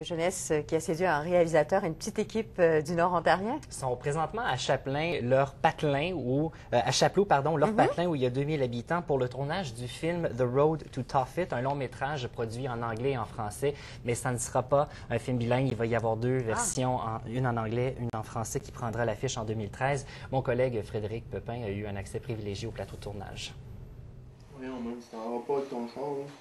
Jeunesse qui a séduit un réalisateur et une petite équipe du Nord ontarien. Ils sont présentement à Chapelain, leur patelin, à Chapleau, pardon, leur patelin où il y a 2000 habitants pour le tournage du film The Road to Tophet, un long métrage produit en anglais et en français, mais ça ne sera pas un film bilingue. Il va y avoir deux versions, une en anglais, une en français qui prendra l'affiche en 2013. Mon collègue Frédéric Pepin a eu un accès privilégié au plateau de tournage.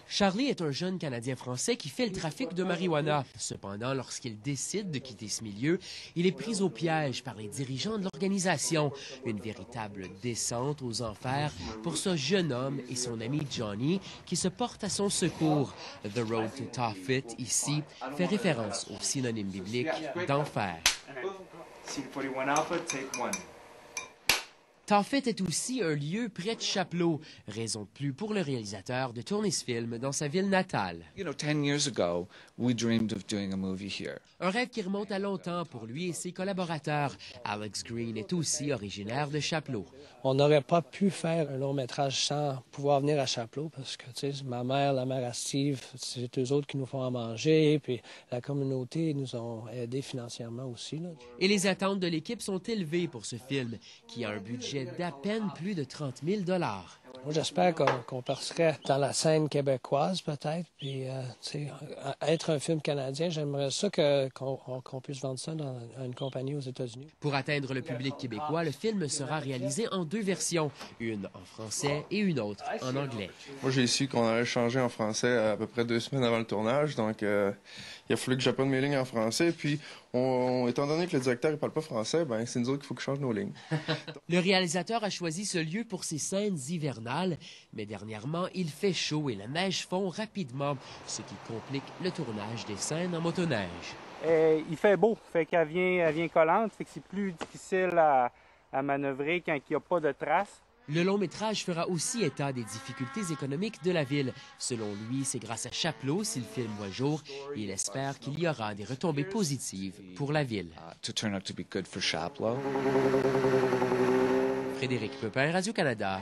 Charlie est un jeune Canadien-Français qui fait le trafic de marijuana. Cependant, lorsqu'il décide de quitter ce milieu, il est pris au piège par les dirigeants de l'organisation. Une véritable descente aux enfers pour ce jeune homme et son ami Johnny qui se portent à son secours. The Road to Tophet, ici, fait référence au synonyme biblique d'enfer. Tophet est aussi un lieu près de Chapleau, raison de plus pour le réalisateur de tourner ce film dans sa ville natale. Un rêve qui remonte à longtemps pour lui et ses collaborateurs. Alex Green est aussi originaire de Chapleau. On n'aurait pas pu faire un long métrage sans pouvoir venir à Chapleau parce que, tu sais, ma mère, la mère à Steve, c'est eux autres qui nous font à manger, puis la communauté nous ont aidés financièrement aussi, là. Et les attentes de l'équipe sont élevées pour ce film, qui a un budget d'à peine plus de 30 000 $. Moi, j'espère qu'on passerait dans la scène québécoise, peut-être, puis, tu sais, être un film canadien, j'aimerais ça qu'on puisse vendre ça à une compagnie aux États-Unis. Pour atteindre le public québécois, le film sera réalisé en deux versions, une en français et une autre en anglais. Moi, j'ai su qu'on allait changer en français à peu près 2 semaines avant le tournage, donc il a fallu que j'apprenne mes lignes en français, puis étant donné que le directeur ne parle pas français, ben c'est nous autres qu'il faut que je change nos lignes. Le réalisateur a choisi ce lieu pour ses scènes hivernales, mais dernièrement, il fait chaud et la neige fond rapidement, ce qui complique le tournage des scènes en motoneige. Il fait beau, fait qu'elle vient collante, fait que c'est plus difficile à manœuvrer quand il n'y a pas de traces. Le long-métrage fera aussi état des difficultés économiques de la ville. Selon lui, c'est grâce à Chapleau si le film voit le jour et il espère qu'il y aura des retombées positives pour la ville. Frédéric Pepin, Radio-Canada.